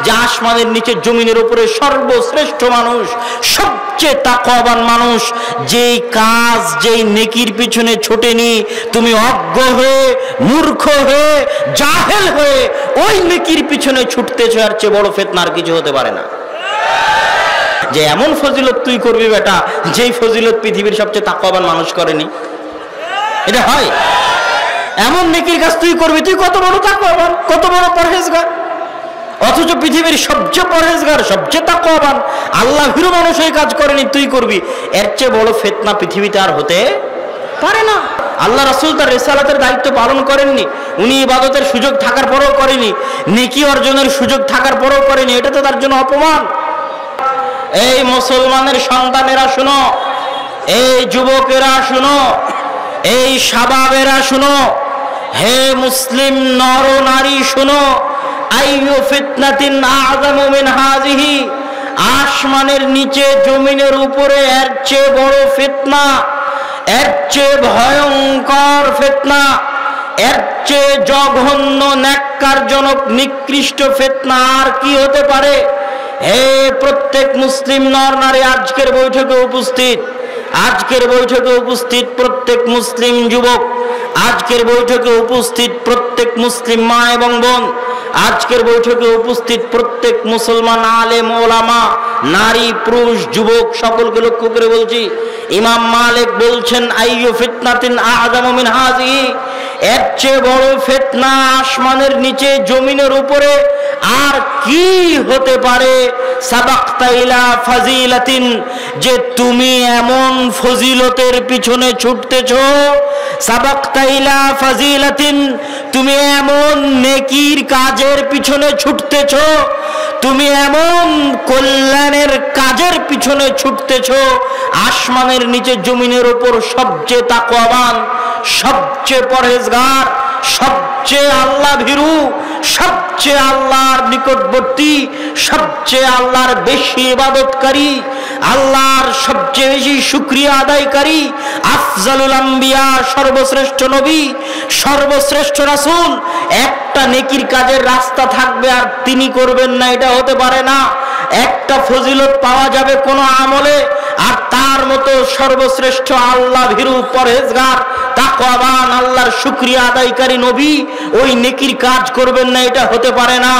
যে আসমানের নিচে জমিনের উপরে সর্বশ্রেষ্ঠ মানুষ, সবচেয়ে তাকওয়াবান মানুষ, যেই কাজ যেই নেকির পিছনে ছোটেনি, তুমি অজ্ঞ হয়ে, মূর্খ হয়ে, জাহেল হয়ে ওই নেকির পিছনে ছুটতেছ, আর চেয়ে বড় ফিতনার কিছু হতে পারে না। যে এমন ফজিলত তুই করবি বেটা, যেই ফজিলত পৃথিবীর সবচেয়ে তাকওয়াবান মানুষ করেনি। এটা হয়? এমন নেকির কাজ তুই করবি, তুই কত বড় তাকওয়াবান, কত বড় পরহেজগার, অথচ পৃথিবীর সবচেয়ে পরহেজগার, সবচেয়ে তাকওয়াবান আল্লাহ ভীরু মানুষ এই কাজ করেনি, তুই করবি। এর চেয়ে বড় ফিতনা পৃথিবীতে আর হতে পারে না। আল্লাহ রাসূল তার রিসালাতের দায়িত্ব পালন করেননি, উনি ইবাদতের সুযোগ থাকার পরেও করেনি, নেকি অর্জনের সুযোগ থাকার পরেও করেনি, এটা তো তার জন্য অপমান। এই মুসলমানের সন্তানেরা শুনো, এই যুবকেরা শুনো, এই শাবাবেরা শুনো, হে মুসলিম নর নারী শুনো, আইয়ু ফিতনাতিন আযমু মিন হাযিহি, আসমানের নিচে জমিনের উপরে এর চেয়ে বড় ফিতনা, এর চেয়ে ভয়ঙ্কর ফিতনা, এর চেয়ে জঘন্য ন্যাক্কারজনক নিকৃষ্ট ফিতনা আর কি হতে পারে? হে প্রত্যেক মুসলিম নর নারী, আজকের বৈঠকে উপস্থিত, আজকের বৈঠকে উপস্থিত প্রত্যেক মুসলিম যুবক, আজকের বৈঠকে উপস্থিত প্রত্যেক মুসলিম মা এবং বোন, আজকের বৈঠকে উপস্থিত প্রত্যেক মুসলমান আলেম ওলামা, নারী পুরুষ যুবক, সকলকে লক্ষ্য করে বলছি, ইমাম মালিক বলছেন আইয়ু ফিতনাতিন আযমু মিন হাযিহি, এর চেয়ে বড় ফিতনা আসমানের নিচে জমিনের উপরে আর কি হতে পারে? সাবাকতা ইলা ফাজিলাতিন, যে তুমি এমন ফজিলতের পিছনে ছুটতেছো, সাবাকতা ইলা ফাজিলাতিন, তুমি এমন নেকির কাজের পিছনে ছুটতেছো, তুমি এমন কল্যাণের কাজের পিছনে ছুটতেছো, আসমানের নিচে জমিনের উপর সবচেয়ে তাকওয়াবান, সবচেয়ে পরহেজগার, সবচেয়ে আল্লাহ ভীরু, সবচেয়ে আল্লাহর নিকটবর্তী, সবচেয়ে আল্লাহর বেশি ইবাদতকারী, আল্লাহর সবচেয়ে বেশি শুকরিয়া আদায়কারী, আফজালুল আম্বিয়া, সর্বশ্রেষ্ঠ নবী, সর্বশ্রেষ্ঠ রাসূল, একটা নেকির কাজের রাস্তা থাকবে আর তিনি করবেন না, এটা হতে পারে না। একটা ফজিলত পাওয়া যাবে কোন আমলে, আর তার মতো সর্বশ্রেষ্ঠ আল্লাহ ভীরু, পরহেজগার, তাকওয়াবান, আল্লাহর শুকরিয়া আদায়কারী নবী ওই নেকির কাজ করবেন না, এটা হতে পারে না।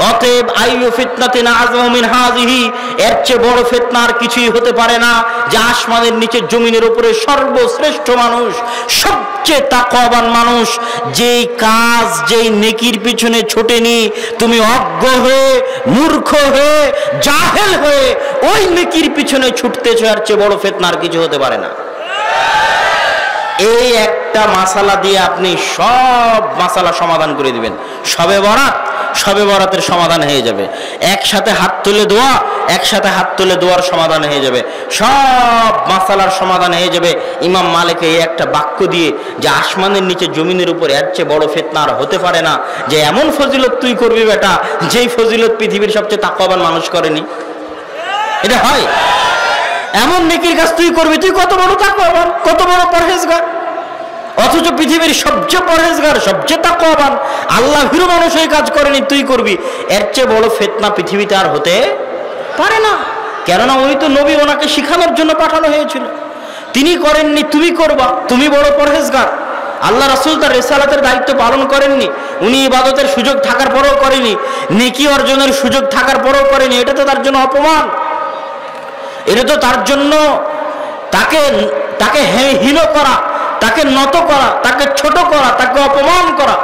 অতএব আইয়ু ফিতনাতিন আযমু মিন হাযিহি, এর চেয়ে বড় ফিতনা আর কিছুই হতে পারে না, যে আসমানের নিচে জমিনের উপরে সর্বশ্রেষ্ঠ মানুষ, সবচেয়ে তাকওয়াবান মানুষ, যেই কাজ যেই নেকির পিছনে ছোটেনি, তুমি অজ্ঞ হয়ে, মূর্খ হয়ে, জাহেল হয়ে ওই নেকির পিছনে ছুটতেছো, আর চেয়ে বড় ফিতনা আর কিছু হতে পারে না। এই একটা মাসালা দিয়ে আপনি সব মাসালা সমাধান করে দিবেন। শবে বরাত, শবে বরাতের সমাধান হয়ে যাবে। একসাথে হাত তুলে দোয়া, একসাথে হাত তুলে দোয়ার সমাধান হয়ে যাবে, সব মাসালার সমাধান হয়ে যাবে ইমাম মালিক এই একটা বাক্য দিয়ে, যে আসমানের নিচে জমিনের উপর এর চেয়ে বড় ফিতনা আর হতে পারে না। যে এমন ফজিলত তুই করবি বেটা, যেই ফজিলত পৃথিবীর সবচেয়ে তাকওয়াবান মানুষ করেনি। এটা হয়? এমন নেকির কাজ তুই করবি, তুই কত বড় তাকওয়াবান, কত বড় পরহেজগার, অথচ পৃথিবীর সবচেয়ে পরহেজগার, সবচেয়ে তাকওয়াবান আল্লাহ ভীরু মানুষ এই কাজ করেনি, তুই করবি। এর চেয়ে বড় ফিতনা পৃথিবীতে আর হতে পারে না। কেননা উনি তো নবী, ওনাকে শিখানোর জন্য পাঠানো হয়েছিল, তিনি করেননি, তুমি করবা, তুমি বড় পরহেজগার। আল্লাহ রাসূল তার রিসালাতের দায়িত্ব পালন করেননি, উনি ইবাদতের সুযোগ থাকার পরেও করেনি, নেকি অর্জনের সুযোগ থাকার পরেও করেনি, এটা তো তার জন্য অপমান। এটা তো তার জন্য তাকে হীন করা, তাকে নত করা, তাকে ছোট করা, তাকে অপমান করা।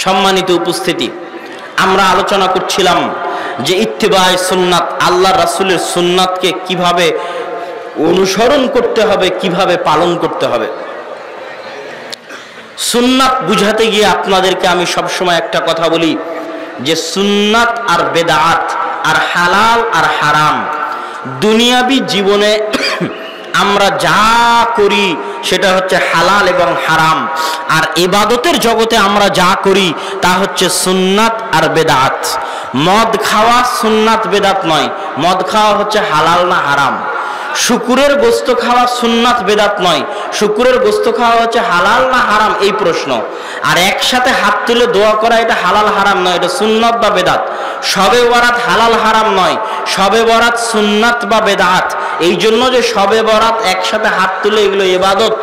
সম্মানিত উপস্থিতি, আমরা আলোচনা করছিলাম যে ইত্তিবায়ে সুন্নাত, আল্লাহ রাসূলের সুন্নাতকে কিভাবে অনুসরণ করতে হবে, কিভাবে পালন করতে হবে। সুন্নাত বুঝাতে গিয়ে আপনাদেরকে আমি সবসময় একটা কথা বলি, যে সুন্নাত আর বেদাত আর হালাল আর হারাম, দুনিয়াবি জীবনে আমরা যা করি সেটা হচ্ছে হালাল এবং হারাম, আর ইবাদতের জগতে আমরা যা করি তা হচ্ছে সুন্নাত আর বেদাত। মদ খাওয়া সুন্নাত বেদাত নয়, মদ খাওয়া হচ্ছে হালাল না হারাম। শুকুরের গোস্ত খাওয়া সুন্নাত বেদাত নয়, শুকুরের গোস্ত খাওয়া হচ্ছে হালাল না হারাম এই প্রশ্ন। আর একসাথে হাত তুলে দোয়া করা এটা হালাল হারাম নয়, এটা সুন্নাত বা বেদাত। শবে বরাত হালাল হারাম নয়, শবে বরাত সুন্নাত বা বেদাত। এই জন্য যে শবে বরাত একসাথে হাত তুলে এগুলো ইবাদত,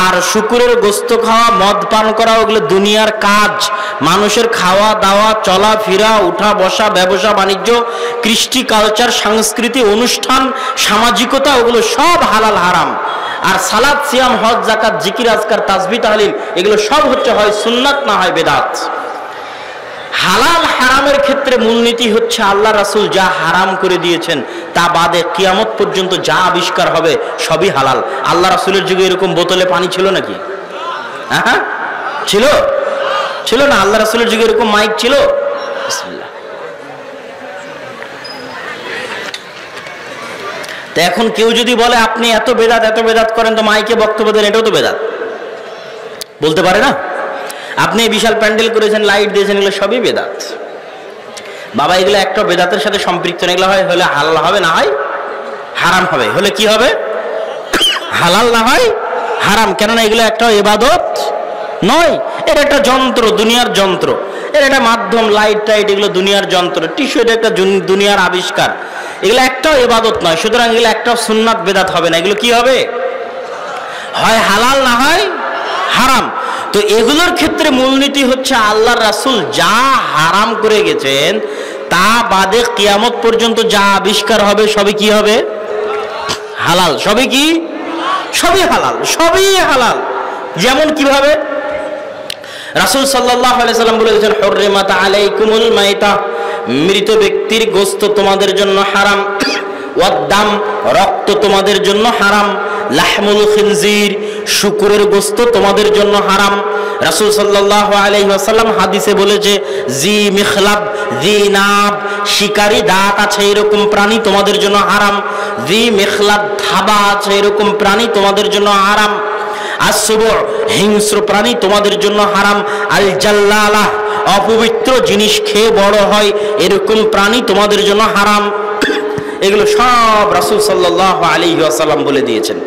আর শুকুরের গোস্ত খাওয়া, মদ পান করা ওগুলো দুনিয়ার কাজ। মানুষের খাওয়া দাওয়া, চলাফেরা, উঠা বসা, ব্যবসা বাণিজ্য, কৃষ্টি কালচার, সংস্কৃতি, অনুষ্ঠান, সামাজিকতা, ওগুলো সব হালাল হারাম। আর সালাত, সিয়াম, হজ, যাকাত, জিকির, আজকার, তাসবিহ, তাহলিল এগুলো সব হচ্ছে হয় সুন্নাত না হয় বেদাত। হালাল হারামের ক্ষেত্রে মূলনীতি হচ্ছে আল্লাহ রাসূল যা হারাম করে দিয়েছেন তা বাদে কিয়ামত পর্যন্ত যা আবিষ্কার হবে সবই হালাল। আল্লাহ রাসূলের যুগে এরকম বোতলে পানি ছিল নাকি? হ্যাঁ ছিল? ছিল না? আল্লাহ রাসূলের যুগে এরকম মাইক ছিল? বিসমিল্লাহ। তো এখন কেউ যদি বলে আপনি এত বেদাত করেন, তো মাইকে বক্তব্য দেন, এটাও তো বেদাত বলতে পারে না? আপনি বিশাল প্যান্ডেল করেছেন, লাইট দিয়েছেন, এগুলো সবই বেদাত বাবা। এগুলো একটা বেদাতের সাথে সম্পৃক্ত। এগুলো হয় হলে হালাল হবে, না হয় হারাম হবে। হলে কি হবে? হালাল, না হয় হারাম। কেননা এগুলো একটা ইবাদত নয়, এটা একটা যন্ত্র, দুনিয়ার যন্ত্র। এর একটা মাধ্যম, লাইট টাইট, এগুলো দুনিয়ার যন্ত্র। টিস্যু এটা একটা দুনিয়ার আবিষ্কার। এগুলো একটাও ইবাদত নয়। সুতরাং এগুলো একটাও সুন্নাত বেদাত হবে না। এগুলো কি হবে? হয় হালাল, না হয় হারাম। তো এগুলোর ক্ষেত্রে মূলনীতি হচ্ছে আল্লাহর রাসূল যা হারাম করে গেছেন তা বাদে কিয়ামত পর্যন্ত যা আবিষ্কার হবে সবই কি হবে? হালাল। সবই কি? সবই হালাল, সবই হালাল। যেমন কিভাবে? রাসূল সাল্লাল্লাহু আলাইহি সাল্লাম বলে গেছেন, হুররিমাত আলাইকুমুল মাইতা, মৃত ব্যক্তির গোশত তোমাদের জন্য হারাম। ওয়াদ্দাম, রক্ত তোমাদের জন্য হারাম। লাহমুল খিনজির, শুকুরের গোশত তোমাদের জন্য হারাম। রাসূল সাল্লাল্লাহু আলাইহি ওয়াসাল্লাম হাদিসে বলেছে, জি মিখলাব, জি নাব, শিকারী দাঁত আছে এরকম প্রাণী তোমাদের জন্য হারাম। জি মিখলাব, থাবা আছে এরকম প্রাণী তোমাদের জন্য হারাম। আসবু, হিংস্র প্রাণী তোমাদের জন্য হারাম। আল জাল্লালাহ, অপবিত্র জিনিস খেয়ে বড় হয় এরকম প্রাণী তোমাদের জন্য হারাম। এগুলো সব রাসূল সাল্লাল্লাহু আলাইহি ওয়াসাল্লাম বলে দিয়েছেন।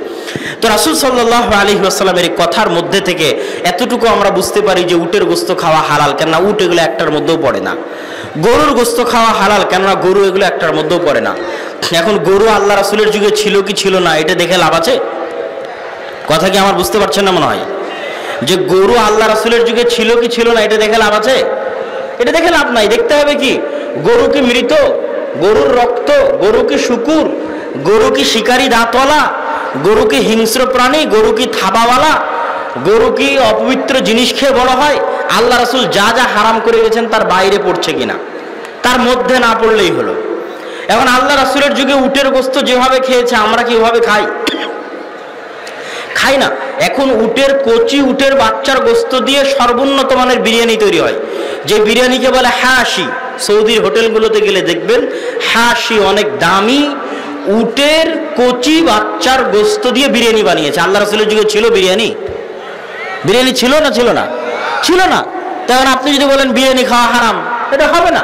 তো রাসূল সাল্লাল্লাহু আলাইহি ওয়াসাল্লামের এই কথার মধ্যে থেকে এতটুকু আমরা বুঝতে পারি যে উটের গোশত খাওয়া হালাল, কেননা উট এগুলো একটার মধ্যেও পড়ে না। গরুর গোশত খাওয়া হালাল, কেননা গরু এগুলো একটার মধ্যেও পড়ে না। এখন গরু আল্লাহ রাসূলের যুগে ছিল কি ছিল না এটা দেখে লাভ আছে? কথা কি আমার বুঝতে পারছেন না? মনে হয় যে গরু আল্লাহ রাসূলের যুগে ছিল কি ছিল না এটা দেখে লাভ আছে? এটা দেখে লাভ নাই। দেখতে হবে কি গরু কি মৃত, গরুর রক্ত, গরু কি শুকুর, গরু কি শিকারী দাঁতওয়ালা, গরু কি হিংস্র প্রাণী, গরু কি থাবাওয়ালা, গরু কি অপবিত্র জিনিস খেয়ে বড় হয়? আল্লাহ রাসূল যা যা হারাম করে গেছেন তার বাইরে পড়ছে কিনা, তার মধ্যে না পড়লেই হলো। এখন আল্লাহ রাসূলের যুগে উটের গোশত যেভাবে খেয়েছে আমরা কি ওভাবে খাই? খাই না। এখন উটের কচি, উটের বাচ্চার গোশত দিয়ে সর্বোন্নত মানের বিরিয়ানি তৈরি হয়, যে বিরিয়ানিকে বলে হাসি। সৌদির হোটেলগুলোতে গেলে দেখবেন হাসি অনেক দামি উটের কচি বাচ্চার গোশত দিয়ে বিরিয়ানি বানিয়েছে। আল্লাহ রাসূলের যুগে ছিল বিরিয়ানি? বিরিয়ানি ছিল না? ছিল না? ছিল না। তখন আপনি যদি বলেন বিরিয়ানি খাওয়া হারাম, এটা হবে না।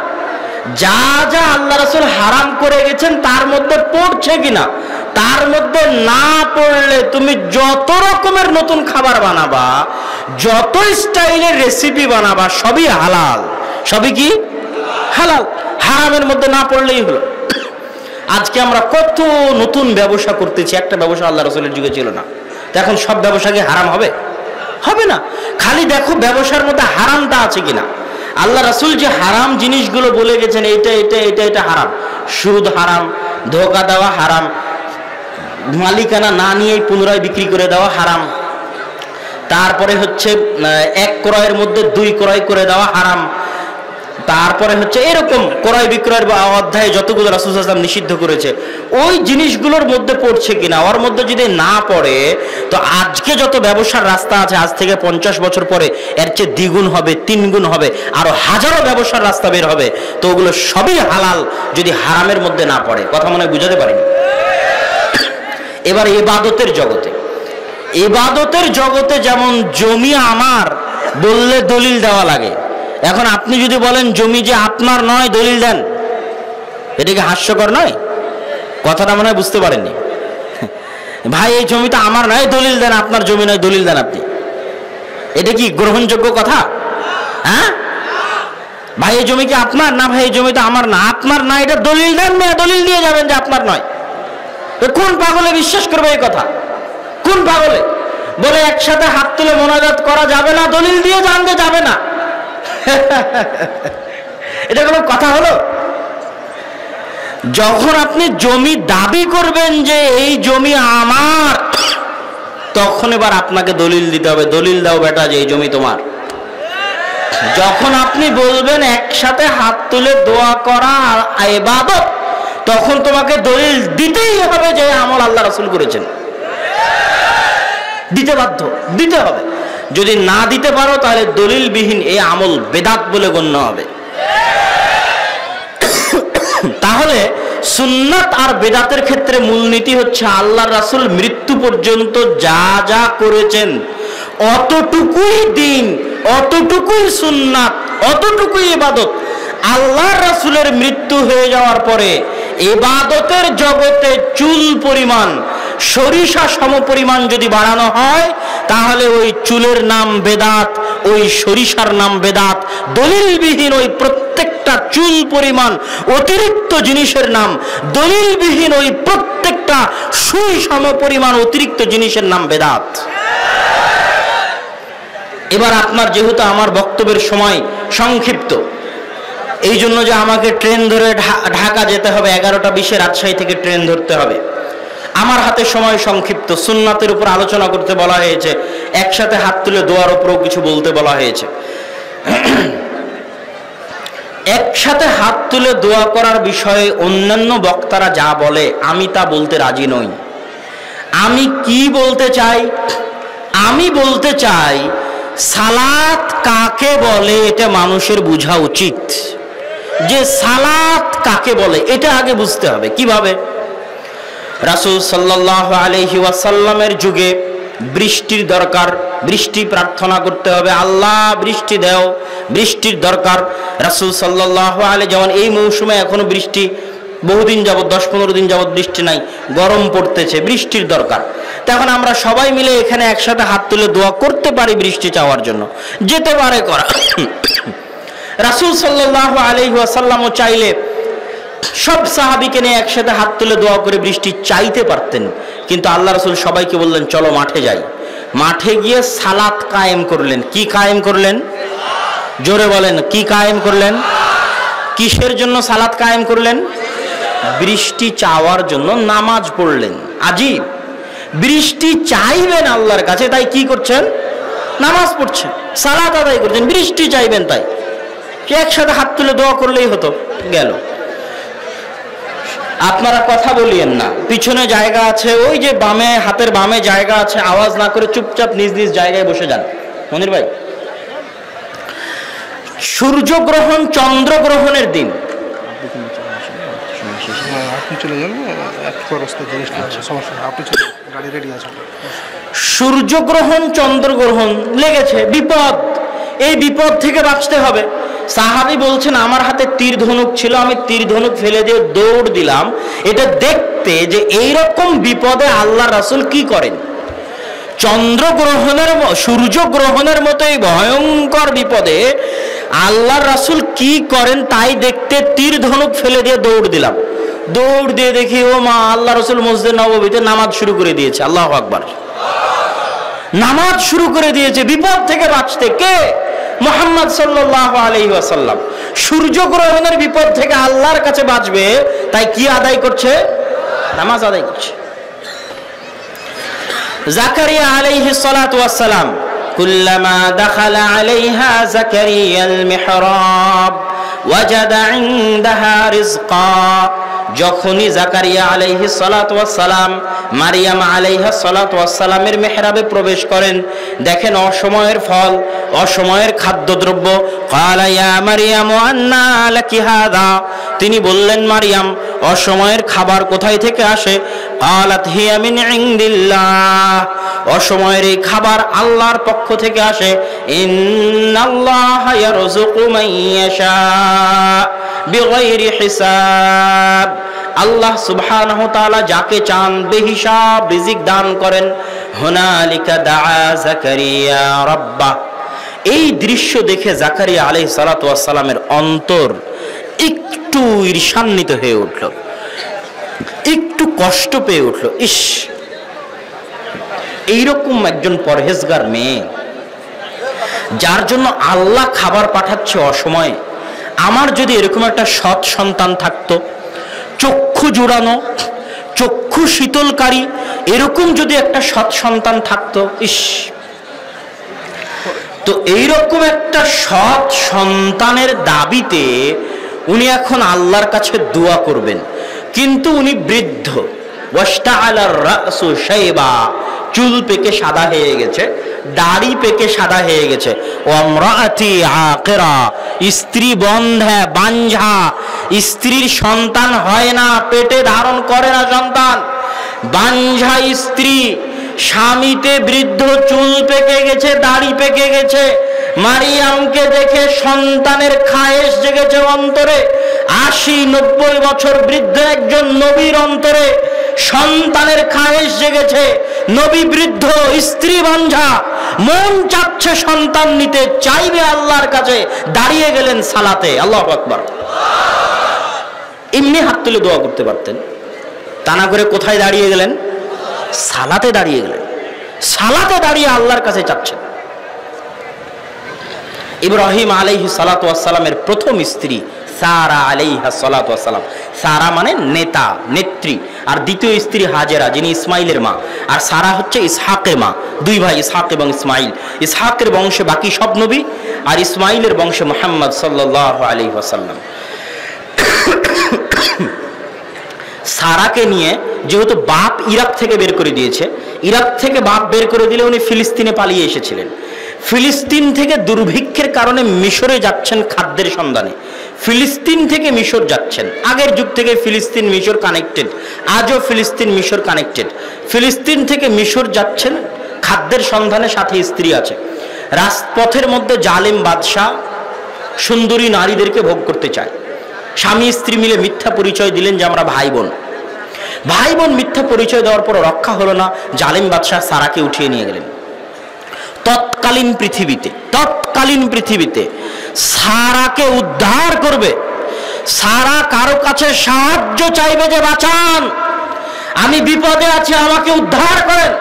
যা যা আল্লাহ রাসূল হারাম করে গেছেন তার মধ্যে পড়ছে কিনা, তার মধ্যে না পড়লে তুমি যত রকমের নতুন খাবার বানাবা, যত স্টাইলের রেসিপি বানাবা সবই হালাল। সবই কি? হালাল। হারামের মধ্যে না পড়লেই হলো। আজকে আমরা কত নতুন ব্যবসা করতেছি, একটা ব্যবসা আল্লাহ রাসূলের যুগে ছিল না। তো এখন সব ব্যবসা কি হারাম হবে? হবে না। খালি দেখো ব্যবসার মধ্যে হারামটা আছে কিনা। আল্লাহ রাসূল যে হারাম জিনিসগুলো বলে গেছেন এটা এটা এটা এটা হারাম। সুদ হারাম, ধোঁকা দেওয়া হারাম, মালিকানা না নিয়েই পুনরায় বিক্রি করে দেওয়া হারাম, তারপরে হচ্ছে এক ক্রয়ের মধ্যে দুই ক্রয় করে দেওয়া হারাম, তারপরে হচ্ছে এরকম ক্রয় বিক্রয়ের অধ্যায়ে যতগুলো রাসূল সাল্লাল্লাহু আলাইহি ওয়াসাল্লাম নিষিদ্ধ করেছে ওই জিনিসগুলোর মধ্যে পড়ছে কিনা। ওর মধ্যে যদি না পড়ে তো আজকে যত ব্যবসার রাস্তা আছে আজ থেকে 50 বছর পরে এর চেয়ে দ্বিগুণ হবে, 3 গুণ হবে, আরো হাজারো ব্যবসার রাস্তা বের হবে। তো ওগুলো সবই হালাল যদি হারামের মধ্যে না পড়ে। কথা মনে হয় বুঝাতে পারিনি। এবার ইবাদতের জগতে, ইবাদতের জগতে যেমন জমি আমার বললে দলিল দেওয়া লাগে। এখন আপনি যদি বলেন জমি যে আপনার নয়, দলিল দেন, এটা কি হাস্যকর নয়? কথাটা মনে হয় বুঝতে পারেননি। ভাই এই জমিটা আমার নয়, দলিল দেন। আপনার জমি নয়, দলিল দেন আপনি। এটা কি গ্রহণযোগ্য কথা? হ্যাঁ ভাই এই জমি কি আপনার? না ভাই এই জমিটা আমার না। আপনার না, এটা দলিল দেন, দলিল দিয়ে যাবেন যে আপনার নয়। কোন পাগলে বিশ্বাস করবে এই কথা? কোন পাগলে বলে একসাথে হাত তুলে মোনাজাত করা যাবে না, দলিল দিয়ে জানতে যাবে না? এটা কোনো কথা হলো? যখন আপনি জমি দাবি করবেন যে এই জমি আমার, তখন এবার আপনাকে দলিল দিতে হবে। দলিল দাও বেটা যে এই জমি তোমার। যখন আপনি বলবেন একসাথে হাত তুলে দোয়া করা ইবাদত, তখন তোমাকে দলিল দিতেই হবে যে আমল আল্লাহ রাসূল করেছেন। দিতে বাধ্য, দিতে হবে। যদি না দিতে পারো তাহলে দলিলবিহীন এই আমল বেদাত বলে গণ্য হবে। তাহলে সুন্নাত আর বেদাতের ক্ষেত্রে মূলনীতি হচ্ছে আল্লাহর রাসূল মৃত্যু পর্যন্ত যা যা করেছেন অতটুকুই দিন, অতটুকুই সুন্নাত, অতটুকুই ইবাদত। আল্লাহর রাসূলের মৃত্যু হয়ে যাওয়ার পরে ইবাদতের জগতে চুল পরিমাণ, সরিষা সমপরিমাণ যদি বাড়ানো হয় তাহলে ওই চুলের নাম বেদাত, ওই সরিষার নাম বেদাত। দলিলবিহীন ওই প্রত্যেকটা চুল পরিমাণ অতিরিক্ত জিনিসের নাম, দলিলবিহীন ওই প্রত্যেকটা সুই সমপরিমাণ অতিরিক্ত জিনিসের নাম বেদাত। এবার আপনার যেহেতু আমার বক্তব্যের সময় সংক্ষিপ্ত, এই জন্য যে আমাকে ট্রেন ধরে ঢাকা যেতে হবে, 11:20 রাজশাহী থেকে ট্রেন ধরতে হবে। আমার হাতে সময় সংক্ষিপ্ত। সুন্নাতের উপর আলোচনা করতে বলা হয়েছে, একসাথে হাত তুলে দোয়ার উপরও কিছু বলতে বলা হয়েছে। একসাথে হাত তুলে দোয়া করার বিষয়ে অন্যান্য বক্তারা যা বলে আমি তা বলতে রাজি নই। আমি কি বলতে চাই? আমি বলতে চাই সালাত কাকে বলে এটা মানুষের বোঝা উচিত। যে সালাত কাকে বলে এটা আগে বুঝতে হবে। কিভাবে? রাসূল সাল্লাল্লাহু আলাইহি ওয়াসাল্লামের যুগে বৃষ্টির দরকার, বৃষ্টি প্রার্থনা করতে হবে, আল্লাহ বৃষ্টি দাও, বৃষ্টির দরকার। রাসূল সাল্লাল্লাহু আলাইহি, যেমন এই মৌসুমে এখনো বৃষ্টি বহুদিন যাবত, 10-15 দিন যাবত বৃষ্টি নাই, গরম পড়তেছে, বৃষ্টির দরকার। তখন আমরা সবাই মিলে এখানে একসাথে হাত তুলে দোয়া করতে পারি বৃষ্টি চাওয়ার জন্য, যেতে পারে করা। রাসূল সাল্লাল্লাহু আলাইহি ওয়াসাল্লামও চাইলে সব সাহাবীকে নিয়ে একসাথে হাত তুলে দোয়া করে বৃষ্টি চাইতে পারতেন, কিন্তু আল্লাহ রাসূল সবাইকে বললেন চলো মাঠে যাই। মাঠে গিয়ে সালাত কায়েম করলেন। কি কায়েম করলেন? জোরে বলেন, কি কায়েম করলেন? কিসের জন্য সালাত কায়েম করলেন? বৃষ্টি চাওয়ার জন্য নামাজ পড়লেন। আজীব, বৃষ্টি চাইবেন আল্লাহর কাছে, তাই কি করছেন? নামাজ পড়ছেন, সালাত আদায় করছেন। বৃষ্টি চাইবেন তাই একসাথে হাত তুলে দোয়া করলেই হতো, গেল। আপনারা কথা বলিয়েন না, পিছনে জায়গা আছে, ওই যে বামে, হাতের বামে জায়গা আছে, আওয়াজ না করে চুপচাপ নিজ নিজ জায়গায় বসে যান। মনির ভাই, সূর্যগ্রহণ চন্দ্রগ্রহণের দিন, সূর্যগ্রহণ চন্দ্রগ্রহণ লেগেছে, বিপদ। এই বিপদ থেকে বাঁচতে হবে। সাহাবী বলছেন আমার হাতে তীর ধনুক ছিল, আমি তীর ধনুক ফেলে দিয়ে দৌড় দিলাম এটা দেখতে যে এইরকম বিপদে আল্লাহ রাসূল কি করেন। চন্দ্রগ্রহণের, সূর্যগ্রহণের মতো এই ভয়ঙ্কর বিপদে আল্লাহর রাসূল কি করেন তাই দেখতে তীর ধনুক ফেলে দিয়ে দৌড় দিলাম। দৌড় দিয়ে দেখি ও মা, আল্লাহ রাসূল মসজিদে নববীতে নামাজ শুরু করে দিয়েছে। আল্লাহু আকবার, নামাজ শুরু করে দিয়েছে বিপদ থেকে বাঁচতে। কে? মুহাম্মদ সাল্লাল্লাহু আলাইহি ওয়াসাল্লাম। সূর্যগ্রহণের বিপদ থেকে আল্লাহর কাছে বাঁচবে, তাই কি আদায় করছে? নামাজ আদায় করছে। জাকারিয়া আলাইহিস সালাতু ওয়াস সালাম, কুল্লামা দাখালা আলাইহা জাকারিয়াল মিহরাব ওয়াজাদা ইনদাহা রিজকা। যখনই জাকারিয়া আলাইহিস সালাতু ওয়াস সালাম মারিয়াম আলাইহিস সালাতু ওয়াস সালামের মেহরাবে প্রবেশ করেন, দেখেন অসময়ের ফল, অসময়ের খাদ্যদ্রব্য। ক্বালা ইয়া মারিয়াম আন্না লাকি হাযা। তিনি বললেন মারিয়াম, অসময়ের খাবার কোথায় থেকে আসে? ক্বালাত হিয়া মিন ইনদিল্লাহ। অসময়ের এই খাবার আল্লাহর পক্ষ থেকে আসে। ইন্নাল্লাহা ইয়ারযুকু মান ইয়াশা বিগাইরি হিসাব। আল্লাহ সুবহানাহু ওয়া তাআলা যাকে চান বেহিসাব রিজিক দান করেন। হুনালিকা দাআ যাকারিয়া রাব্বা। এই দৃশ্য দেখে জাকারিয়া আলাইহিস সালাতু ওয়াস সালামের অন্তর একটু ঈর্ষান্বিত হয়ে উঠল, একটু কষ্ট পেয়ে উঠল। ইস, এইরকম একজন পরহেজগার মেয়ে যার জন্য আল্লাহ খাবার পাঠাচ্ছে অসময়ে, আমার যদি এরকম একটা সৎ সন্তান থাকতো, চক্ষু জোড়ানো, চক্ষু শীতলকারী, এরকম যদি একটা সৎ সন্তান থাকতো, ইস। তো এইরকম একটা সৎ সন্তানের দাবিতে উনি এখন আল্লাহর কাছে দোয়া করবেন, কিন্তু উনি বৃদ্ধ। ওয়াশতাআলার রাসু শাইবা, চুল পেকে সাদা হয়ে গেছে, দাড়ি পেকে সাদা হয়ে গেছে। ওয়ামরাআতি আকিরা, স্ত্রী বন্ধা বাঞ্ঝা, স্ত্রীর সন্তান হয় না, পেটে ধারণ করে না সন্তান, বাঞ্ঝা স্ত্রী, স্বামীতে বৃদ্ধ, চুল পেকে গেছে, দাড়ি পেকে গেছে। মারিয়ামকে দেখে সন্তানের খায়েশ জেগেছে অন্তরে। 80-90 বছর বৃদ্ধ একজন নবীর অন্তরে সন্তানের খায়েশ জেগেছে। নবী বৃদ্ধ, স্ত্রী বাঞ্ঝা, মন চাচ্ছে সন্তান নিতে, চাইবে আল্লাহর কাছে, দাঁড়িয়ে গেলেন সালাতে। আল্লাহু আকবার। এমনি হাত তুলে দোয়া করতে পারতেন, তা না করে কোথায় দাঁড়িয়ে গেলেন? সালাতে দাঁড়িয়ে গেলেন। সালাতে দাঁড়িয়ে আল্লাহর কাছে চাচ্ছেন। ইব্রাহিম আলাইহিস সালাতু ওয়াস সালামের প্রথম স্ত্রী সারা আলাইহিস সালাতু ওয়াস সালাম, সারা মানে নেতা, নেত্রী, আর দ্বিতীয় স্ত্রী হাজেরা, যিনি ইসমাইলের মা, আর সারা হচ্ছে ইসহাকের মা। দুই ভাই ইসহাক এবং ইসমাইল। ইসহাকের বংশে বাকি সব নবী, আর ইসমাইলের বংশে মুহাম্মদ সাল্লাল্লাহু আলাইহি ওয়াসাল্লাম। সারাকে নিয়ে যেহেতু বাপ ইরাক থেকে বের করে দিয়েছে, ইরাক থেকে বাপ বের করে দিলে উনি ফিলিস্তিনে পালিয়ে এসেছিলেন। ফিলিস্তিন থেকে দুর্ভিক্ষের কারণে মিশরে যাচ্ছেন খাদ্যের সন্ধানে। ফিলিস্তিন থেকে মিশর যাচ্ছেন। আগের যুগ থেকে ফিলিস্তিন মিশর কানেক্টেড, আজও ফিলিস্তিন মিশর কানেক্টেড। ফিলিস্তিন থেকে মিশর যাচ্ছেন খাদ্যের সন্ধানে, সাথে স্ত্রী আছে। রাজপথের মধ্যে জালেম বাদশাহ সুন্দরী নারীদেরকে ভোগ করতে চায়। স্বামী স্ত্রী মিলে মিথ্যা পরিচয় দিলেন যে আমরা ভাই বোন। ভাই বোন মিথ্যা পরিচয় দেওয়ার পর রক্ষা হলো না, জালেম বাদশাহ সারাকে উঠিয়ে নিয়ে গেলেন। তৎকালীন পৃথিবীতে সারাকে উদ্ধার করবে, সারা কারো কাছে সাহায্য চাইবে যে বাঁচান, আমি বিপদে আছি, আমাকে উদ্ধার করেন।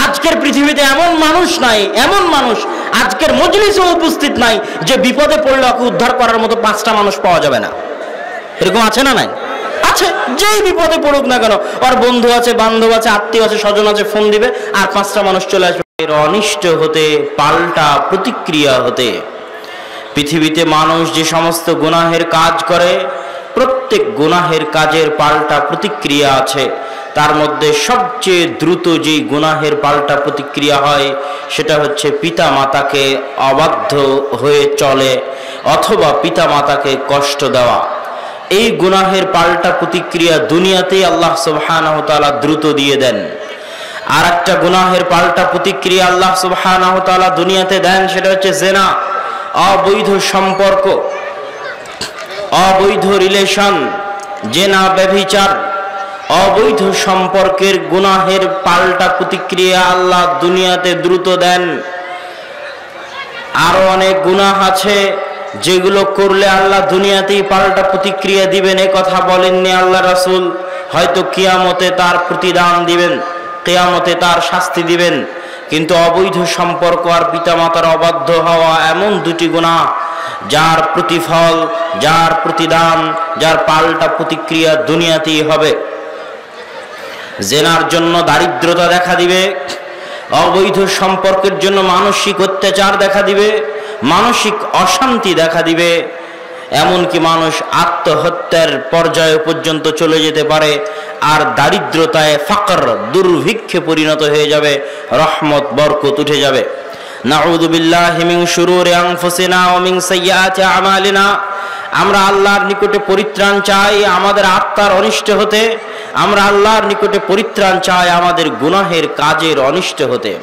আজকের পৃথিবীতে এমন মানুষ নাই, এমন মানুষ আজকের মজলিসে উপস্থিত নাই যে বিপদে পড়লে ওকে উদ্ধার করার মতো 5টা মানুষ পাওয়া যাবে না। এরকম আছে না? নাই? আছে। যেই বিপদে পড়ুক না কেন, ওর বন্ধু আছে, বান্ধব আছে, আত্মীয় আছে, স্বজন আছে, ফোন দিবে আর 5টা মানুষ চলে আসবে। অনিষ্ট হতে পাল্টা প্রতিক্রিয়া হতে। পৃথিবীতে মানুষ যে সমস্ত গুনাহের কাজ করে, প্রত্যেক গুনাহের কাজের পাল্টা প্রতিক্রিয়া আছে। তার মধ্যে সবচেয়ে দ্রুত যেই গুনাহের পাল্টা প্রতিক্রিয়া হয় সেটা হচ্ছে পিতা মাতাকে অবাধ্য হয়ে চলে অথবা পিতা মাতাকে কষ্ট দেওয়া। এই গুনাহের পাল্টা প্রতিক্রিয়া দুনিয়াতেই আল্লাহ সুবহানাহু ওয়া তাআলা দ্রুত দিয়ে দেন। আর একটা গুনাহের পাল্টা প্রতিক্রিয়া আল্লাহ সুবহানাহু ওয়া তাআলা দুনিয়াতে দেন, সেটা হচ্ছে জিনা, অবৈধ সম্পর্ক, অবৈধ রিলেশন, জিনা, ব্যভিচার, অবৈধ সম্পর্কের গুনাহের পাল্টা প্রতিক্রিয়া আল্লাহ দুনিয়াতে দ্রুত দেন। আরো অনেক গুনাহ আছে যেগুলো করলে আল্লাহ দুনিয়াতেই পাল্টা প্রতিক্রিয়া দিবেন, এ কথা বলেননি আল্লাহ রাসূল। হয়তো কিয়ামতে তার প্রতিদান দিবেন, কিয়ামতে তার শাস্তি দিবেন। কিন্তু অবৈধ সম্পর্ক আর পিতামাতার অবাধ্য হওয়া এমন দুটি গুনাহ যার প্রতিফল, যার প্রতিদান, যার পাল্টা প্রতিক্রিয়া দুনিয়াতেই হবে। জেনার জন্য দারিদ্রতা দেখা দিবে, অবৈধ সম্পর্কের জন্য মানসিক অত্যাচার দেখা দিবে, মানসিক অশান্তি দেখা দিবে, এমনকি মানুষ আত্মহত্যার পর্যায়ে পর্যন্ত চলে যেতে পারে। আর দারিদ্রতায় ফাকর, দুর্ভিক্ষে পরিণত হয়ে যাবে, রহমত বরকত উঠে যাবে। নাউযু বিল্লাহি মিন শুরুরি আনফুসিনা ওয়া মিন সাইয়্যাতি আমালিনা। আমরা আল্লাহর নিকটে পরিত্রাণ চাই আমাদের আত্মার অনিষ্ট হতে, আমরা আল্লাহর নিকটে পরিত্রাণ চাই আমাদের গুনাহের কাজের অনিষ্ট হতে।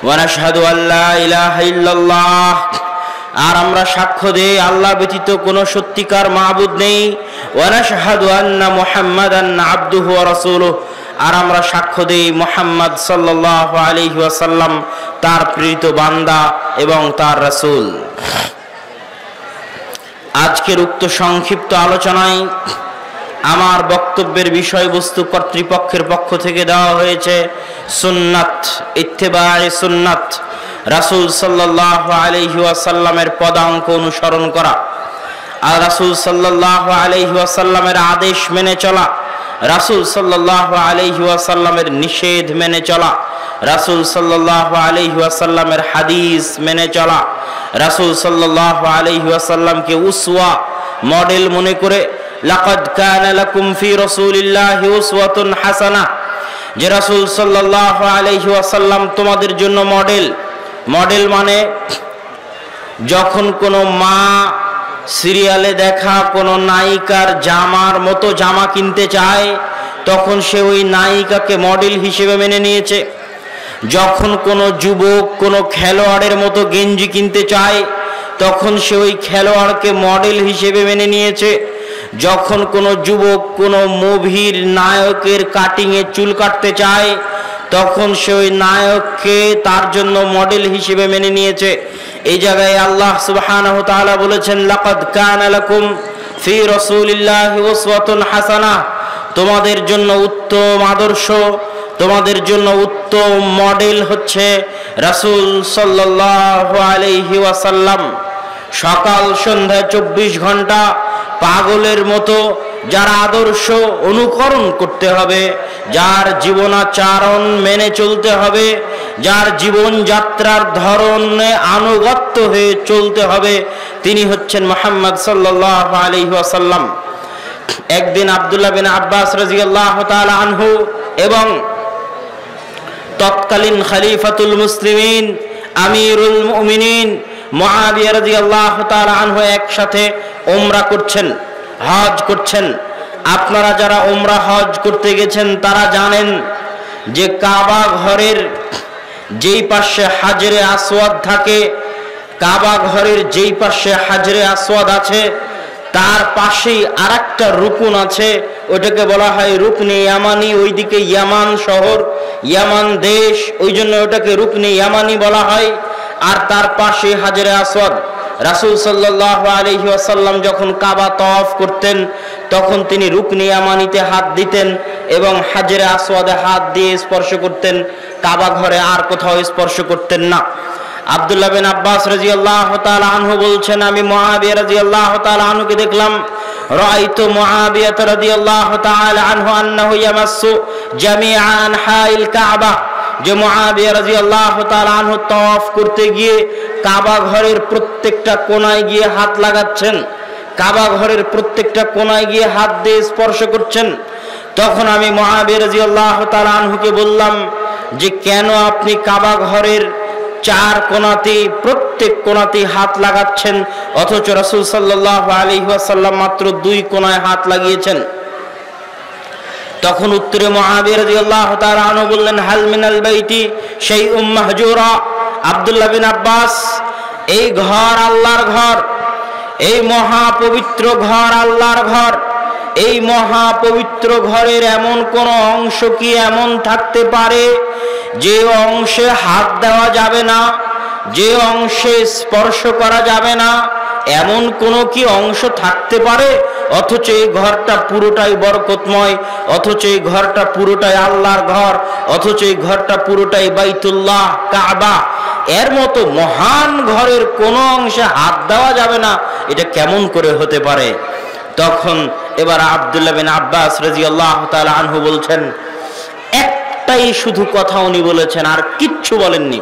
ওয়া নাশহাদু আল্লা ইলাহা ইল্লাল্লাহ আর আমরা সাক্ষ্য দেই আল্লাহ ব্যতীত কোনো সত্যিকার মাবুদ নেই। ওয়া নাশহাদু আন্না মুহাম্মাদান আবদুহু ওয়া রাসূলুহু, আর আমরা সাক্ষ্য দেই মুহাম্মদ সাল্লাল্লাহু আলাইহি ওয়াসাল্লাম তার প্রেরিত বান্দা এবং তার রাসূল। আজকের উক্ত সংক্ষিপ্ত আলোচনায় আমার বক্তব্যের বিষয়বস্তু কর্তৃপক্ষের পক্ষ থেকে দেওয়া হয়েছে সুন্নাত, ইত্তেবায়ে সুন্নাত, রাসূল সাল্লাল্লাহু আলাইহি ওয়াসাল্লামের পদাঙ্ক অনুসরণ করা, আর রাসূল সাল্লাল্লাহু আলাইহি ওয়াসাল্লামের আদেশ মেনে চলা, রাসূল সাল্লাল্লাহু আলাইহি ওয়াসাল্লামের নিষেধ মেনে চলা, রাসূল সাল্লাল্লাহু আলাইহি ওয়াসাল্লামের হাদিস মেনে চলা, রাসূল সাল্লাল্লাহু আলাইহি ওয়াসাল্লামকে উসওয়া মডেল মনে করে লাকাদ কানা লাকুম ফি রাসূলিল্লাহি উসওয়াতুন হাসানাহ, যে রাসূল সাল্লাল্লাহু আলাইহি ওয়াসাল্লাম তোমাদের জন্য মডেল। মডেল মানে যখন কোনো মা সিরিয়ালে দেখা কোনো নায়িকার জামার মতো জামা কিনতে চায় তখন সে ওই নায়িকাকে মডেল হিসেবে মেনে নিয়েছে। যখন কোনো যুবক কোনো খেলোয়াড়ের মতো গেঞ্জি কিনতে চায় তখন সে ওই খেলোয়াড়কে মডেল হিসেবে মেনে নিয়েছে। যখন কোনো যুবক কোনো মুভির নায়কের কাটিংয়ে চুল কাটতে চায় তখন সে ওই নায়ককে তার জন্য মডেল হিসেবে মেনে নিয়েছে। এই জায়গায় আল্লাহ সুবহানাহু ওয়া তাআলা বলেছেন লাকাদ কানা লাকুম ফি রাসূলিল্লাহি উসওয়াতুন হাসানাহ, তোমাদের জন্য উত্তম আদর্শ, তোমাদের জন্য উত্তম মডেল হচ্ছে রাসূল সাল্লাল্লাহু আলাইহি ওয়াসাল্লাম। সকাল সন্ধ্যা 24 ঘন্টা পাগলের মতো যার আদর্শ অনুকরণ করতে হবে, যার জীবনাচরণ মেনে চলতে হবে, যার জীবনযাত্রার ধরনে আনুগত্য হয়ে চলতে হবে, তিনি হচ্ছেন মুহাম্মদ সাল্লাল্লাহু আলাইহি ওয়াসাল্লাম। একদিন আব্দুল্লাহ বিন আব্বাস রাদিয়াল্লাহু তাআলা আনহু এবং তৎকালীন খলিফাতুল মুসলিমিন আমিরুল মুমিনিন মুআবিয়া রাদিয়াল্লাহু তাআলা আনহু একসাথে উমরা করছেন, হজ করছেন। আপনারা যারা উমরা হজ করতে গেছেন তারা জানেন যে কাবা ঘরের যেই পাশে হাজরে আসওয়াদ থাকে, কাবা ঘরের যেই পাশে হাজরে আসওয়াদ আছে তার পাশেই আরেকটা রুকুন আছে, ওটাকে বলা হয় রুকনে ইয়ামানি। ওইদিকে ইয়ামান শহর, ইয়ামান দেশ, ওই জন্য ওটাকে রুকনে ইয়ামানি বলা হয়। আর তার পাশে হাজরে আসওয়াদ। রাসূল সাল্লাল্লাহু আলাইহি ওয়াসাল্লাম যখন কাবা তওয়াফ করতেন তখন তিনি রুকনে ইয়ামানিতে হাত দিতেন এবং হাজরে আসওয়াদে হাত দিয়ে স্পর্শ করতেন, কাবা ঘরে আর কোথাও স্পর্শ করতেন না। আব্দুল্লাহ বিন আব্বাস রাদিয়াল্লাহু তাআলা আনহু বলছেন, আমি মুআবিয়া রাদিয়াল্লাহু তাআলা আনহুকে দেখলাম, রাআইতু মুআবিয়া রাদিয়াল্লাহু তাআলা আনহু আন্নাহু ইয়ামাসসু জামিআ আনহাইল কাবা, যে মুআবিয়া রাদিয়াল্লাহু তাআলা আনহু তাওয়াফ করতে গিয়ে কাবা ঘরের প্রত্যেকটা কোণায় গিয়ে হাত লাগাচ্ছেন, কাবা ঘরের প্রত্যেকটা কোণায় গিয়ে হাত দিয়ে স্পর্শ করছেন। তখন আমি মুআবিয়া রাদিয়াল্লাহু তাআলা আনহুকে বললাম যে কেন আপনি কাবা ঘরের 4 কোণাতে প্রত্যেক কোণাতে হাত লাগাচ্ছেন অথচ রাসূল সাল্লাল্লাহু আলাইহি ওয়াসাল্লাম মাত্র 2 কোণায় হাত লাগিয়েছেন? তখন উত্তরে মুআবিয়া রাদিয়াল্লাহু তাআলা আনহু বললেন, হাল মিনাল বাইতি শাইউম মাহজুরা। আব্দুল্লাহ বিন আব্বাস, এই ঘর আল্লাহর ঘর, এই মহাপবিত্র ঘর আল্লাহর ঘর, এই মহাপবিত্র ঘরের এমন কোন অংশ কি এমন থাকতে পারে যে অংশে হাত দেওয়া যাবে না, যে অংশে স্পর্শ করা যাবে না, এমন কোন কি অংশ থাকতে পারে? অথচ এই ঘরটা পুরোটাই বরকতময়, অথচ এই ঘরটা পুরোটাই আল্লাহর ঘর, অথচ এই ঘরটা পুরোটাই বাইতুল্লাহ কাবা, এর মতো মহান ঘরের কোন অংশে হাত দেওয়া যাবে না, এটা কেমন করে হতে পারে? তখন এবার আব্দুল্লাহ বিন আব্বাস রাদিয়াল্লাহু তাআলা আনহু বলছেন, একটাই শুধু কথা উনি বলেছেন, আর কিচ্ছু বলেননি।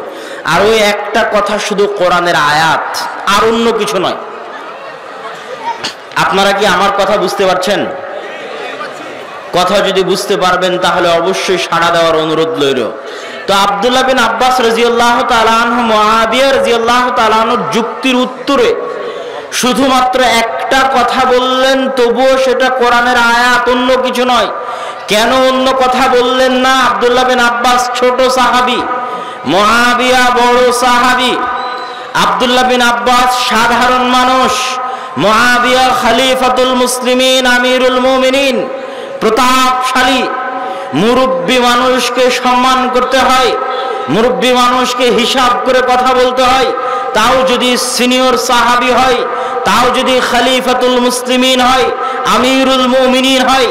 আর ওই একটা কথা শুধু কোরআনের আয়াত, আর অন্য কিছু নয়। আপনারা কি আমার কথা বুঝতে পারছেন? কথা যদি বুঝতে পারবেন তাহলে অবশ্যই সাড়া দেওয়ার অনুরোধ রইল। তো আব্দুল্লাহ বিন আব্বাস রাদিয়াল্লাহু তাআলা আনহু মুআবিয়া রাদিয়াল্লাহু তাআলা আনহুর যুক্তির উত্তরে শুধুমাত্র একটা কথা বললেন, তবুও সেটা কোরআনের আয়াত, অন্য কিছু নয়। কেন অন্য কথা বললেন না? আব্দুল্লাহ বিন আব্বাস ছোট সাহাবী, মুআবিয়া বড় সাহাবী। আব্দুল্লাহ বিন আব্বাস সাধারণ মানুষ, মুআবিয়া খলিফাতুল মুসলিমিন আমিরুল মুমিনিন, প্রতাপশালী। মুরব্বী মানুষকে সম্মান করতে হয়, মুরব্বী মানুষকে হিসাব করে কথা বলতে হয়, তাও যদি সিনিয়র সাহাবী হয়, তাও যদি খলিফাতুল মুসলিমিন হয়, আমিরুল মুমিনিন হয়।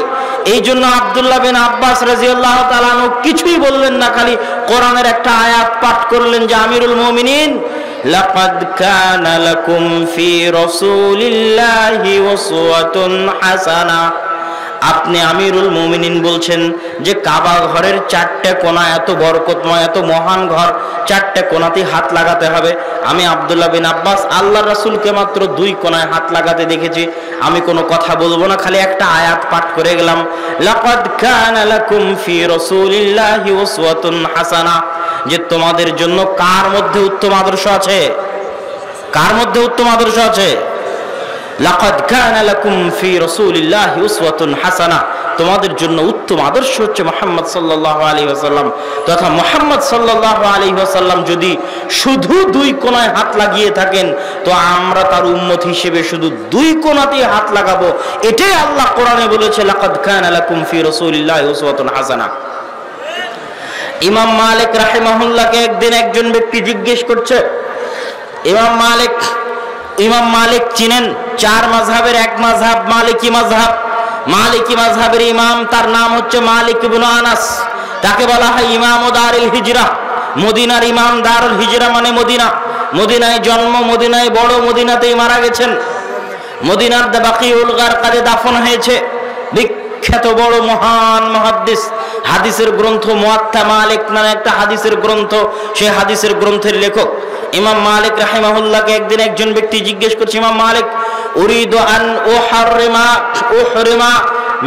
এই জন্য আব্দুল্লাহ বিন আব্বাস রাদিয়াল্লাহু তাআলা আনহু কিছুই বললেন না, খালি কোরআনের একটা আয়াত পাঠ করলেন যে আমিরুল মুমিনিন লাকাদ কানা লাকুম ফি রাসূলিল্লাহি উসওয়াতুন হাসানা। আপনি আমিরুল মুমিনিন বলছেন যে কাবা ঘরের চারটে কোণা, এত বরকতময় এত মহান ঘর, চারটে কোণাতে হাত লাগাতে হবে। আমি আব্দুল্লাহ বিন আব্বাস আল্লাহর রাসূলকে মাত্র 2 কোণায় হাত লাগাতে দেখেছি। আমি কোনো কথা বলবো না, খালি একটা আয়াত পাঠ করে গেলাম, লাকাদ কানা লাকুম ফি রাসূলিল্লাহি উসওয়াতুন হাসানা। যে তোমাদের জন্য কার মধ্যে উত্তম আদর্শ আছে? কার মধ্যে উত্তম আদর্শ আছে? লাকাদ কানা লাকুম ফি রাসূলিল্লাহি উসওয়াতুন হাসানা। তোমাদের জন্য উত্তম আদর্শ হচ্ছে মুহাম্মদ সাল্লাল্লাহু আলাইহি ওয়াসাল্লাম। তথা মুহাম্মদ সাল্লাল্লাহু আলাইহি ওয়াসাল্লাম যদি শুধু 2 কোণায় হাত লাগিয়ে থাকেন, তো আমরা তার উম্মত হিসেবে শুধু 2 কোণাতেই হাত লাগাবো। এটাই আল্লাহ কোরআনে বলেছে, লাকাদ কানা লাকুম ফি রাসূলিল্লাহি উসওয়াতুন হাসানা। ইমাম মালিক রাহিমাহুল্লাহকে একদিন একজন ব্যক্তি জিজ্ঞেস করছে, ইমাম মালিক চিনেন? 4 মাযহাবের এক মাযহাব মালিকি মাযহাব। মালিকি মাযহাবের ইমাম, তার নাম হচ্ছে মালিক ইবনে আনাস। তাকে বলা হয় ইমাম দারুল হিজরা, মদিনার ইমাম। দারুল হিজরা মানে মদিনা, মদিনায় জন্ম, মদিনায় বড়, মদিনাতেই মারা গেছেন। মদিনার বাকিউল গারকাদে দাফন হয়েছে। বিখ্যাত বড় মহান মুহাদ্দিস। হাদিসের গ্রন্থ মুয়াত্তা মালিক নামে একটা হাদিসের গ্রন্থ, সেই হাদিসের গ্রন্থের লেখক ইমাম মালিক রাহিমাহুল্লাহকে একদিন একজন ব্যক্তি জিজ্ঞেস করছে, ইমাম মালিক, উরিদু আন উহরিমা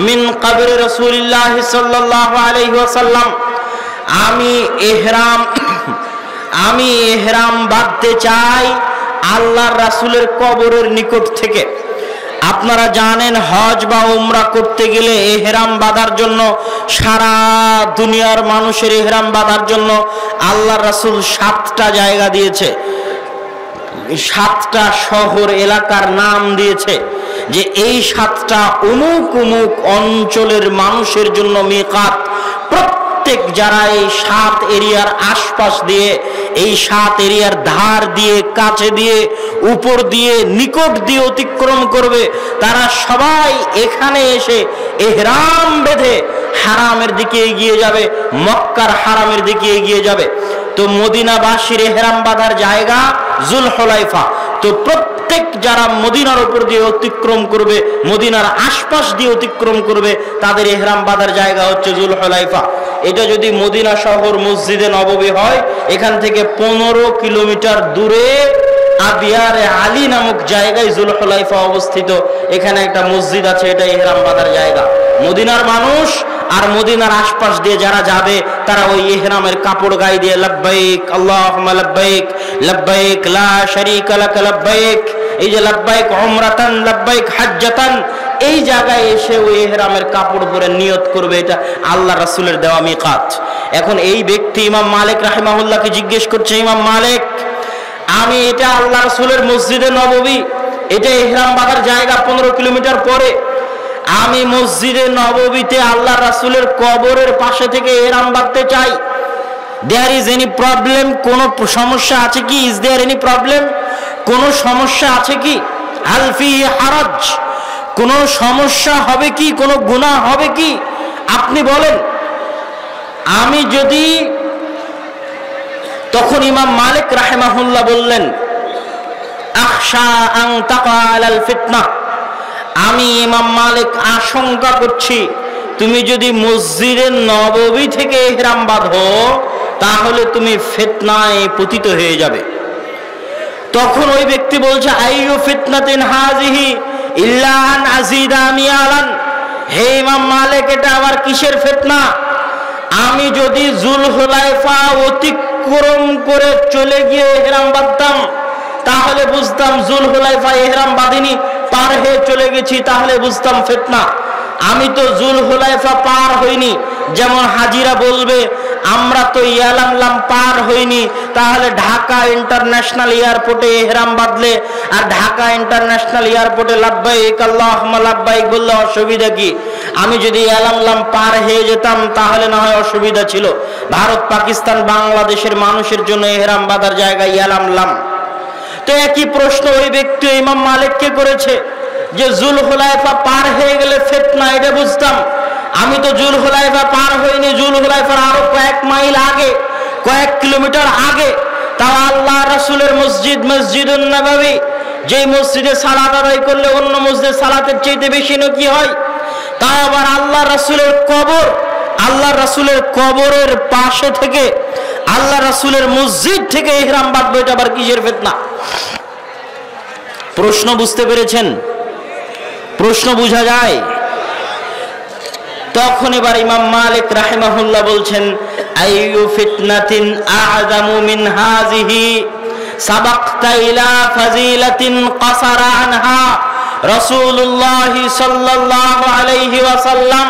মিন কবরি রাসূলিল্লাহ সাল্লাল্লাহু আলাইহি ওয়াসাল্লাম। আমি ইহরাম বাঁধতে চাই আল্লাহর রাসূলের কবরের নিকট থেকে। আপনারা জানেন হজ বা উমরা করতে গেলে ইহরাম বাঁধার জন্য, সারা দুনিয়ার মানুষের ইহরাম বাঁধার জন্য আল্লাহর রাসূল 7টা জায়গা দিয়েছে, 7টা শহর এলাকার নাম দিয়েছে, যে এই 7টা অমুক অমুক অঞ্চলের মানুষের জন্য মিকাত। প্রত্যেক যারা এই 7 এরিয়ার আশপাশ দিয়ে, এই 7 এরিয়ার ধার দিয়ে, কাছে দিয়ে, উপর দিয়ে, নিকট দিয়ে অতিক্রম করবে, তারা সবাই এখানে এসে ইহরাম বেঁধে হারামের দিকে এগিয়ে যাবে, মক্কার হারামের দিকে এগিয়ে যাবে। তো মদিনাবাসীর ইহরাম বাঁধার জায়গা যুলহুলাইফা। তো প্রত্যেক যারা মদিনার উপর দিয়ে অতিক্রম করবে, মদিনার আশপাশ দিয়ে অতিক্রম করবে, তাদের ইহরাম বাঁধার জায়গা হচ্ছে যুলহুলাইফা। এটা যদি মদিনা শহর মসজিদে নববী হয়, এখান থেকে 15 কিলোমিটার দূরে আবিয়ারে আলী নামক জায়গায় যুলহুলাইফা অবস্থিত। এখানে একটা মসজিদ আছে, এটা ইহরাম বাঁধার জায়গা। মদিনার মানুষ আর মদিনার আশপাশ দিয়ে যারা যাবে, তারা ওই ইহরামের কাপড় গায়ে দিয়ে লাব্বাইক আল্লাহুম্মা লাব্বাইক, লাব্বাইক লা শারীকা লাক লাব্বাইক, এই যে লাব্বাইক উমরাতান, লাব্বাইক হাজ্জাতান, এই জায়গায় এসে ওই ইহরামের কাপড় পরে নিয়ত করবে। এটা আল্লাহ রাসূলের দেওয়া মিকাত। এখন এই ব্যক্তি ইমাম মালিক রাহিমাহুল্লাহকে জিজ্ঞেস করছে, ইমাম মালিক, আমি এটা আল্লাহ রাসূলের মসজিদে নববী, এটা ইহরাম বাঁধার জায়গা 15 কিলোমিটার পরে, আমি মসজিদে নববীতে আল্লাহ রাসূলের কবরের পাশে থেকে ইহরাম বাঁধতে চাই। There is any problem? কোনো সমস্যা আছে কি? Is there any problem? কোনো সমস্যা আছে কি? হাল ফি হারাজ? কোনো সমস্যা হবে কি? কোনো গুনাহ হবে কি? আপনি বলেন। আমি যদি, তখন ইমাম মালিক রাহিমাহুল্লাহ বললেন, আখশা আন তাকা আলাল ফিতনা। আমি ইমাম মালিক আশঙ্কা করছি, তুমি যদি মসজিদে নববী থেকে ইহরাম বাঁধো, তাহলে তুমি ফিতনায় পতিত হয়ে যাবে। তখন ওই ব্যক্তি বলছে, আইয়ু ফিতনাতিন হাযিহি ইল্লা আন আযিদা মিয়ালান। হে ইমাম মালিক, এটা আবার কিসের ফিতনা? আমি যদি যুলহুলাইফা অতিক্রম করে চলে গিয়ে ইহরাম বাঁধতাম, তাহলে বুঝতাম যুলহুলাইফা ইহরাম বাঁধিনি, পার হয়ে চলে গেছি, তাহলে বুঝতাম ফিতনা। আমি তো যুলহুলাইফা পার হইনি। যেমন হাজিরা বলবে, আমরা তো ইয়ালামলাম পার হইনি, তাহলে ঢাকা ইন্টারন্যাশনাল এয়ারপোর্টে ইহরাম বাঁধলে আর ঢাকা ইন্টারন্যাশনাল এয়ারপোর্টে লাব্বাইক আল্লাহুম্মা লাব্বাইক বললে অসুবিধা কি? আমি যদি ইয়ালামলাম পার হয়ে যেতাম তাহলে না হয় অসুবিধা ছিল। ভারত, পাকিস্তান, বাংলাদেশের মানুষের জন্য ইহরাম বাঁধার জায়গা ইয়ালামলাম। তো একই প্রশ্ন ওই ব্যক্তি ইমাম মালিককে করেছে যে জুলহুলাইফা পার হয়ে গেলে ফিতনা, এটা বুঝতাম। আমি তো জুলহুলাইফা পার হইনি, জুলহুলাইফার আরো কয়েক মাইল আগে, কয়েক কিলোমিটার আগে। তাও আল্লাহ রাসূলের মসজিদ, মসজিদুন নববী, যেই মসজিদে সালাত আদায় করলে অন্য মসজিদে সালাতের চাইতে বেশি নেকি হয়। তাও আবার আল্লাহ রাসূলের কবর, আল্লাহ রাসূলের কবরের পাশে থেকে, আল্লাহ রাসূলের মসজিদ থেকে ইহরাম বাঁধবো, এটা আবার কিসের ফিতনা? প্রশ্ন বুঝতে পেরেছেন? প্রশ্ন বুঝা যায়? তখন এবার ইমাম মালিক রাহিমাহুল্লাহ বলছেন, আইয়ু ফিতনাতিন আ'যামু মিন হাযিহি সাবাকতা ইলা ফাজিলাতিন কাসারা আনহা রাসূলুল্লাহ সাল্লাল্লাহু আলাইহি ওয়াসাল্লাম।